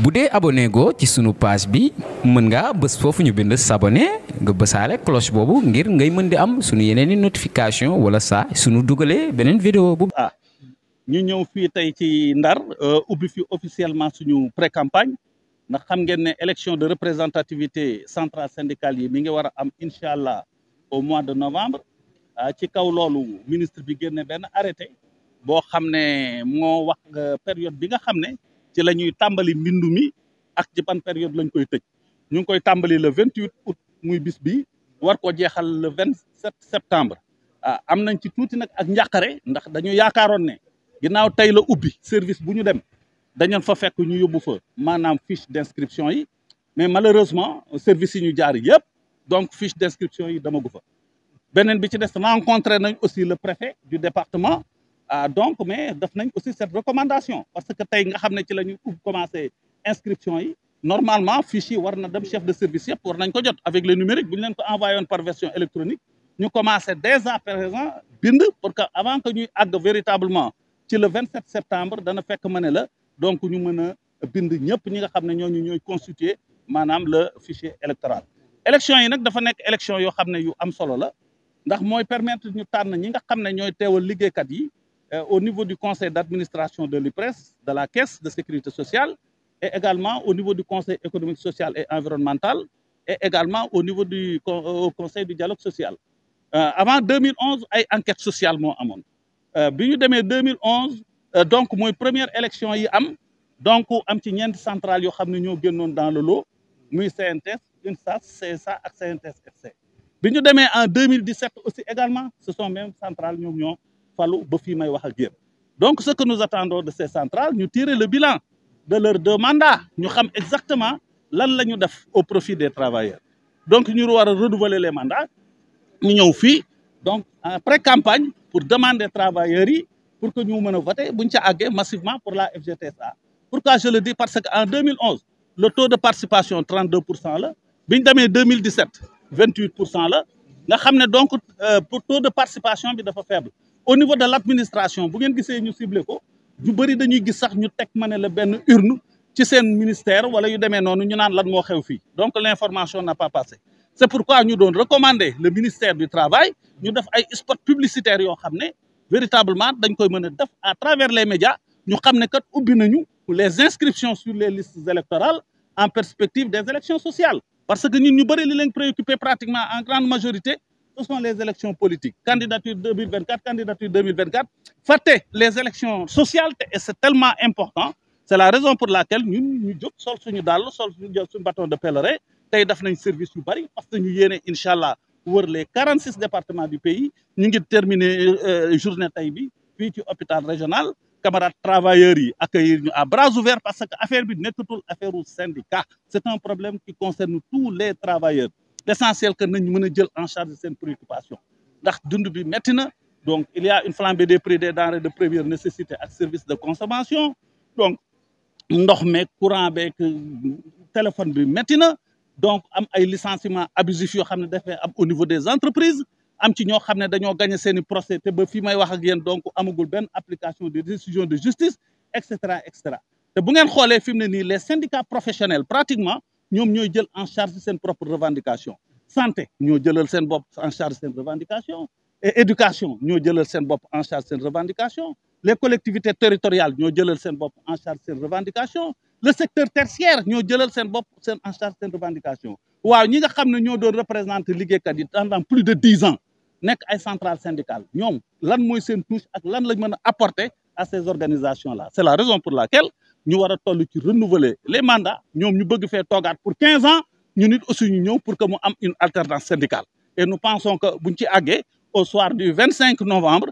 bu dee abonné go ci sunu page bi mën nga bës foofu ñu bind s'abonner nga bësaale cloche boobu ngir ngay mën di am sunu yeneen i notification wala saa sunu dugalee beneen vidéo bu. ñu ñëw fii tey ci Ndar ubbi fi officiellement suñu pré-campagne ndax xam ngeen ne élection de représentativité centrale syndicale yi mi ngi war a am incha allah au mois de novembre ci kaw loolu ministre bi génne benn arrêté boo xam ne moo wax période bi nga xam ne ci la ñuy tàmbali mbindu mi ak ci ban période lañ koy tëj ñu ngi koy tàmbali le 28 août muy bis bi war ko jeexal le 27 septembre am nañ ci tuuti nag ak njàqare ndax dañu yaakaaroon ne ginnaaw tey la ubbi service bu ñu dem dañoon fa fekk ñu yóbbu fa maanaam fiche d'inscription yi mais malheureusement service yi ñu jaar yëpp donc fiche d'inscription yi damagu fa beneen bi ci des rencontré nañ aussi le préfet du département donc mais def nañ aussi cette recommandation parce que tey nga xam ne ci la ñu commencé inscription yi normalement fiche yi war na dem chef de service yëpp war nañ ko jot avec le numérique bu ñu leen ko envoyé woon par version électronique ñu commencé dès à présent bind pour que avant que ñuy àgg véritablement ci le 27 septembre dana fekk ma ne la donc ñu mën a bind ñëpp ñi nga xam ne ñooy constituer maanaam le fichier électoral élection yi nag dafa nekk élection yoo xam ne yu am solo la ndax mooy permettre ñu tànn ñi nga xam ne ñooy teewal liggéeykat yi au niveau du conseil d'administration de l'IPRES, de la caisse de sécurité sociale et également au niveau du conseil économique, social et environnemental et également au niveau du conseil du dialogue social. Avant 2011 ay enquête sociale moo amoon bi ñu demee 2011 donc mooy première élection yi am donc am ci ñeenti centrales yoo xam ne ñoo génnoon dans le lot muy CNTS UNSAS CSA ak CNTS FC bi ñu demee en 2017 aussi également ce sont même centrales ñoom ñoo falu ba fii may wax ak yéen donc ce que nous attendons de ces centrales ñu tirer le bilan de leurs 2 mandats ñu xam exactement lan la ñu def au profit des travailleurs donc ñu war a renouveler les mandats ñu ñëw fii donc en pré-campagne pour demander travailleurs yi pour que ñu mën a voter bu ñu ca àggee massivement pour la FGTSA. Pourquoi je le dis parce que en 2011 le taux de participation 32% la bi ñu demee 2017 28% la nga xam ne donc pour taux de participation bi dafa faible. Au niveau de l'administration bu ngeen gisee ñu ciblé ko ñu bëri dañuy gis sax ñu teg ma ne la benn urne ci seen ministère wala yu demee noonu ñu naan lan moo xew fii donc l'information n'a pas passé. C'est pourquoi ñu doon recommander le ministère du travail ñu def ay spots publicitaires yoo xam ne véritablement dañ koy mën a def à travers les médias ñu xam ne kat ubbi nañu les inscriptions sur les listes électorales en perspective des élections sociales parce que ñun ñu bëri li leen préoccupé pratiquement en grande majorité ce sont les élections politiques candidature 2024 candidature 2024 fàtte les élections sociales et c'est tellement important c'est la raison pour laquelle ñun ñu jóg sol suñu dàll sol suñu bâton de pèlerin tey def nañ service yu bari parce que ñu yéene incha allah wër les 46 départements du pays ñu ngi terminer journée tey bi fii ci hôpital régional camarades travailleurs yi accueillir ñu à bras ouverts parce que affaire bi nekkatul affaire u syndicat c'est un problème qui concerne tous les travailleurs l'essentiel que nañ mën a jël en charge seen préoccupation ndax dund bi métti na donc il y a une flambée des prix des denrées de première nécessité ak service de consommation donc ndox meeg courant beeg téléphone bi métti na donc am ay licenciements abusifs yoo xam ne dafay am au niveau des entreprises am ci ñoo xam ne dañoo gagné seen i procès te ba fii may wax ak yéen donc amagul benn application des décisions de justice et cetera et cetera te bu ngeen xoolee fi mu ne nii les syndicats professionnels pratiquement ñoom ñooy jël en charge seen propre revendication santé ñoo jëlal seen bopp en charge seen revendication et éducation ñoo jëlal seen bopp en charge seen revendication les collectivités territoriales ñoo jëlal seen bopp en charge seen revendication le secteur tertiaire ñoo jëlal seen bopp seen en charge seen revendication waaw ñi nga xam ne ñoo doon représenter liggéeykat yi pendant plus de 10 ans nekk ay centrales syndicales ñoom lan mooy seen touche ak lan lañ mën a apporter à ces organisations là c'est la raison pour laquelle ñu war a toll ci renouveler les mandats ñoom ñu bëgg fee toogaat pour 15 ans ñu nit aussi ñu ñëw pour que mu am une alternance syndicale et nous pensons que buñ ci àggee au soir du 25 novembre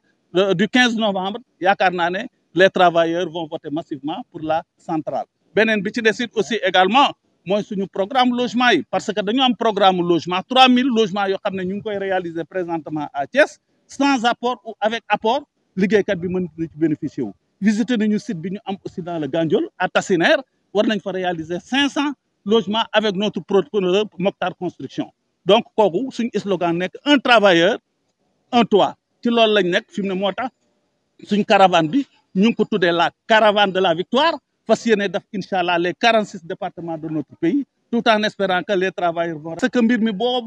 du 15 novembre yaakaar naa ne les travailleurs vont voter massivement pour la centrale beneen bi ci des aussi également mooy suñu programme logement yi parce que dañu am programme logement 3000 logements yoo xam ne ñu ngi koy réaliser présentement à Thiès sans apport ou avec apport liggéeykat bi mën na ci bénéficier wu visiter nañu site bi ñu am aussi dans le Gandiol à Tassinère war nañ fa réaliser 500 logements avec notre producteur Mokhtar Construction donc kooku suñu slogan nekk un travailleur un toit ci loolu lañ nekk fi mu ne moo tax suñ caravane bi ñu ngi ko tuddee la caravane de la victoire fas yéene def incha allah les 46 départements de notre pays tout en espérant que les travailleurs vont. parce que mbir mi boo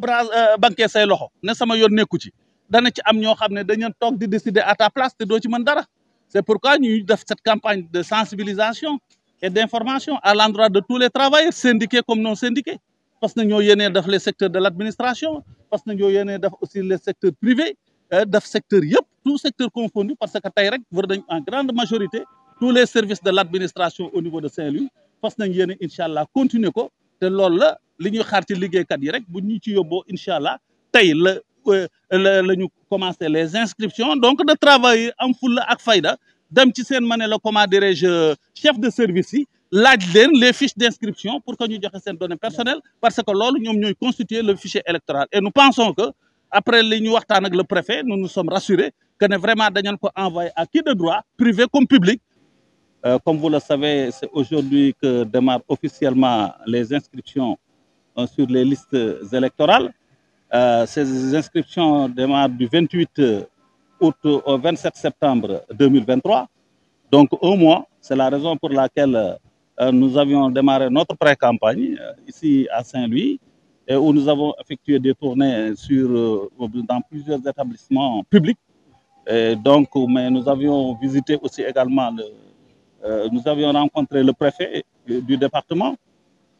banqué say loxo ne sama yoon nekku ci dana ci am ñoo xam ne dañu toog di décider à ta place te doo ci mën dara c'est pourquoi ñuy def cette campagne de sensibilisation et d'information à l'endroit de tous les travailleurs syndiqués comme non syndiqués parce que ñoo yéenee def les secteurs de l'administration parce que ñoo yéenee def aussi les secteurs privés def secteur yëpp tout secteur confondu parce que tey rek war nañ en grande majorité tous les services de l'administration au niveau de Saint-Louis fas nañ yéene incha allah continuer ko te loolu la li ñuy xaar ci liggéeykat yi rek bu ñu ci yóbboo incha allah tey la ñu commencé les inscriptions donc de travail am fulla ak fayda dem ci seen mané la comment dirais-je chef de service yi laaj leen les fiches d'inscription pour que ñu joxe seen données personnelles parce que loolu ñoom ñooy constituer le fichier électoral et nous pensons que après li ñu waxtaan ak le préfet nous nous sommes rassurés que ne vraiment dañu ko envoyer à qui de droit privé comme public. Comme vous le savez, c'est aujourd'hui que démarrent officiellement les inscriptions sur les listes électorales. Ces inscriptions démarrent du 28 août au 27 septembre 2023. Donc un mois, c'est la raison pour laquelle nous avions démarré notre pré-campagne ici à Saint-Louis et où nous avons effectué des tournées dans plusieurs établissements publics. Et donc, mais nous avions visité aussi également nous avions rencontré le préfet du département,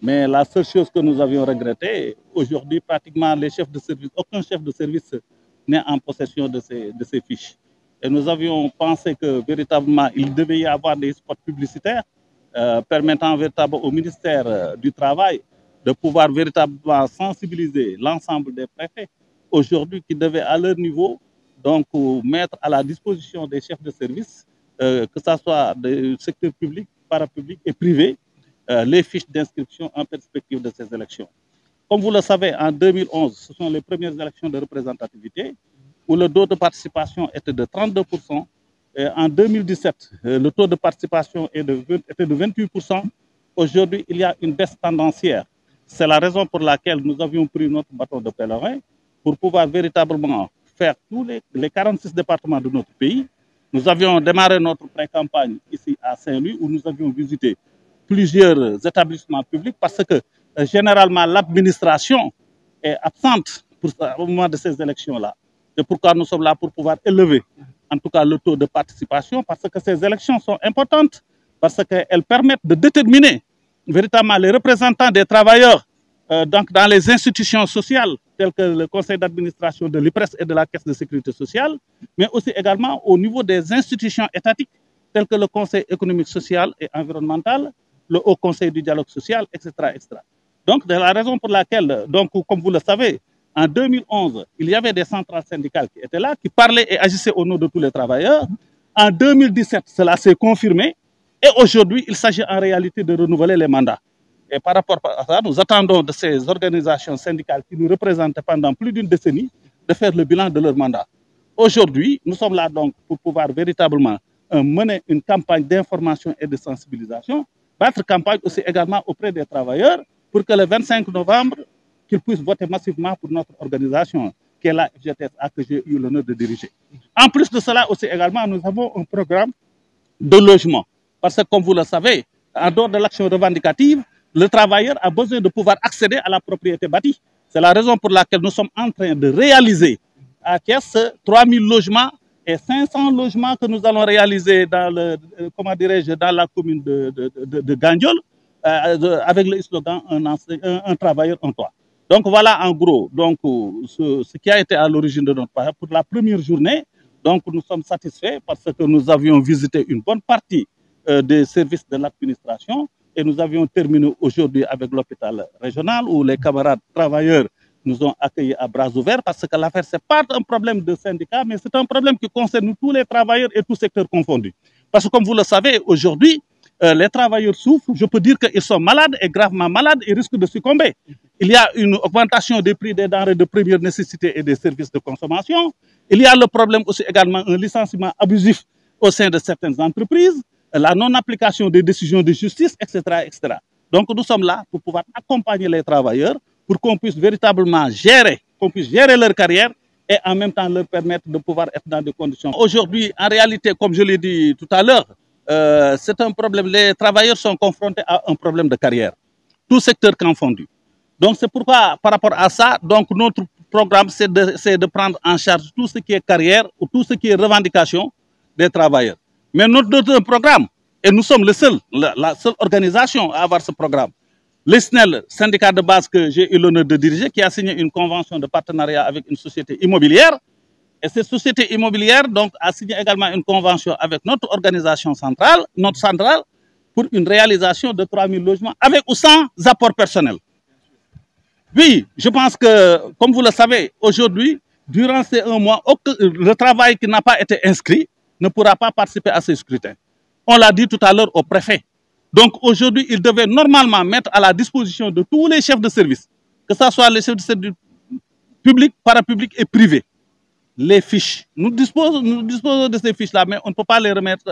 mais la seule chose que nous avions regretté, aujourd'hui, pratiquement les chefs de service, aucun chef de service n'est en possession de ces fiches. Et nous avions pensé que véritablement, il devait y avoir des spots publicitaires permettant véritablement au ministère du Travail de pouvoir véritablement sensibiliser l'ensemble des préfets aujourd'hui qui devaient à leur niveau donc mettre à la disposition des chefs de service que ce soit du secteur public, parapublic et privé, les fiches d'inscription en perspective de ces élections. Comme vous le savez, en 2011, ce sont les premières élections de représentativité où le taux de participation était de 32%. Et en 2017, le taux de participation était de 28%. Aujourd'hui, il y a une baisse tendancière. C'est la raison pour laquelle nous avions pris notre bâton de pèlerin pour pouvoir véritablement faire tous les 46 départements de notre pays. Nous avions démarré notre pré-campagne ici à Saint-Louis où nous avions visité plusieurs établissements publics parce que généralement l'administration est absente au moment de ces élections-là. C'est pourquoi nous sommes là pour pouvoir élever en tout cas le taux de participation parce que ces élections sont importantes parce qu'elles permettent de déterminer véritablement les représentants des travailleurs donc dans les institutions sociales telles que le conseil d'administration de l'IPRES et de la Caisse de sécurité sociale, mais aussi également au niveau des institutions étatiques telles que le Conseil économique, social et environnemental, le Haut Conseil du dialogue social, etc., etc. Donc, c'est la raison pour laquelle, donc, comme vous le savez, en 2011, il y avait des centrales syndicales qui étaient là, qui parlaient et agissaient au nom de tous les travailleurs. En 2017, cela s'est confirmé. Et aujourd'hui, il s'agit en réalité de renouveler les mandats. Et par rapport à ça, nous attendons de ces organisations syndicales qui nous représentaient pendant plus d'une décennie de faire le bilan de leur mandat. Aujourd'hui, nous sommes là donc pour pouvoir véritablement mener une campagne d'information et de sensibilisation, notre campagne aussi également auprès des travailleurs pour que le 25 novembre, qu'ils puissent voter massivement pour notre organisation, qui est la FGTSA que j'ai eu l'honneur de diriger. En plus de cela aussi également, nous avons un programme de logement. Parce que comme vous le savez, en dehors de l'action revendicative, le travailleur a besoin de pouvoir accéder à la propriété bâtie. C'est la raison pour laquelle nous sommes en train de réaliser à Thiès 3000 logements et 500 logements que nous allons réaliser dans, dans la commune de Gandiol avec le slogan un travailleur, un toit. Donc voilà en gros donc, ce qui a été à l'origine de notre page. Pour la première journée, donc, nous sommes satisfaits parce que nous avions visité une bonne partie des services de l'administration. Et nous avions terminé aujourd'hui avec l'hôpital régional où les camarades travailleurs nous ont accueillis à bras ouverts parce que l'affaire, ce n'est pas un problème de syndicat, mais c'est un problème qui concerne tous les travailleurs et tous secteurs confondus. Parce que comme vous le savez, aujourd'hui, les travailleurs souffrent. Je peux dire qu'ils sont malades et gravement malades et risquent de succomber. Il y a une augmentation des prix des denrées de première nécessité et des services de consommation. Il y a le problème aussi également un licenciement abusif au sein de certaines entreprises, la non-application des décisions de justice, etc., etc. Donc nous sommes là pour pouvoir accompagner les travailleurs pour qu'on puisse véritablement gérer, leur carrière et en même temps leur permettre de pouvoir être dans des conditions. Aujourd'hui, en réalité, comme je l'ai dit tout à l'heure, c'est un problème. Les travailleurs sont confrontés à un problème de carrière, tout secteur confondu. Donc c'est pourquoi, par rapport à ça, donc notre programme, c'est de prendre en charge tout ce qui est carrière ou tout ce qui est revendication des travailleurs. Mais notre programme, et nous sommes la seule organisation à avoir ce programme, le SNEL, syndicat de base que j'ai eu l'honneur de diriger, qui a signé une convention de partenariat avec une société immobilière. Et cette société immobilière donc, a signé également une convention avec notre organisation centrale, notre centrale, pour une réalisation de 3000 logements avec ou sans apport personnel. Oui, je pense que, comme vous le savez, aujourd'hui, durant ces 1 mois, le travail qui n'a pas été inscrit ne pourra pas participer à ce scrutin. On l'a dit tout à l'heure au préfet. Donc aujourd'hui, il devait normalement mettre à la disposition de tous les chefs de service, que ce soit les chefs de service publics, parapublics et privés, les fiches. Nous disposons de ces fiches-là, mais on ne peut pas les remettre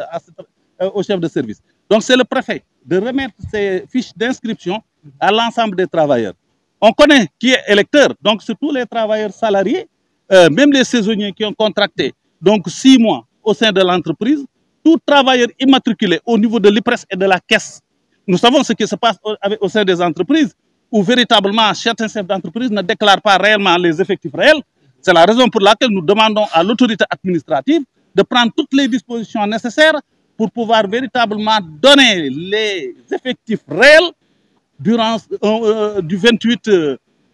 aux chefs de service. Donc c'est le préfet de remettre ces fiches d'inscription à l'ensemble des travailleurs. On connaît qui est électeur, donc c'est tous les travailleurs salariés, même les saisonniers qui ont contracté donc 6 mois au sein de l'entreprise, tout travailleur immatriculé au niveau de l'IPRES et de la caisse. Nous savons ce qui se passe au sein des entreprises, où véritablement certains chefs d'entreprise ne déclarent pas réellement les effectifs réels. C'est la raison pour laquelle nous demandons à l'autorité administrative de prendre toutes les dispositions nécessaires pour pouvoir véritablement donner les effectifs réels durant du 28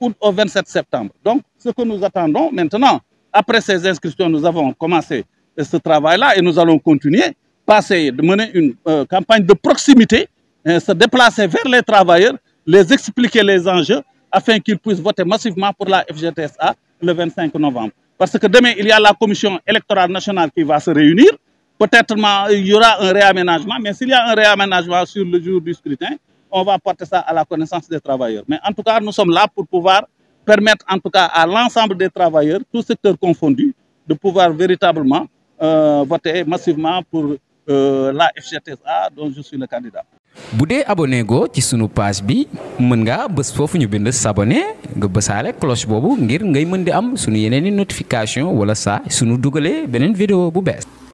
août au 27 septembre. Donc, ce que nous attendons maintenant, après ces inscriptions, nous avons commencé ce travail-là et nous allons continuer, de mener une campagne de proximité, se déplacer vers les travailleurs, les expliquer les enjeux afin qu'ils puissent voter massivement pour la FGTSA le 25 novembre. Parce que demain, il y a la commission électorale nationale qui va se réunir. Peut-être il y aura un réaménagement, mais s'il y a un réaménagement sur le jour du scrutin, on va porter ça à la connaissance des travailleurs. Mais en tout cas, nous sommes là pour pouvoir permettre en tout cas à l'ensemble des travailleurs, tous secteurs confondus, de pouvoir véritablement voter massivement pour la FGTSA dont je suis le candidat. bu dee abonné go ci sunu page bi mën nga bës foofu ñu bind s'abonner nga bësaale cloche boobu ngir ngay mën di am sunu yeneeni notification wala saa sunu dugalee beneen vidéo bu bees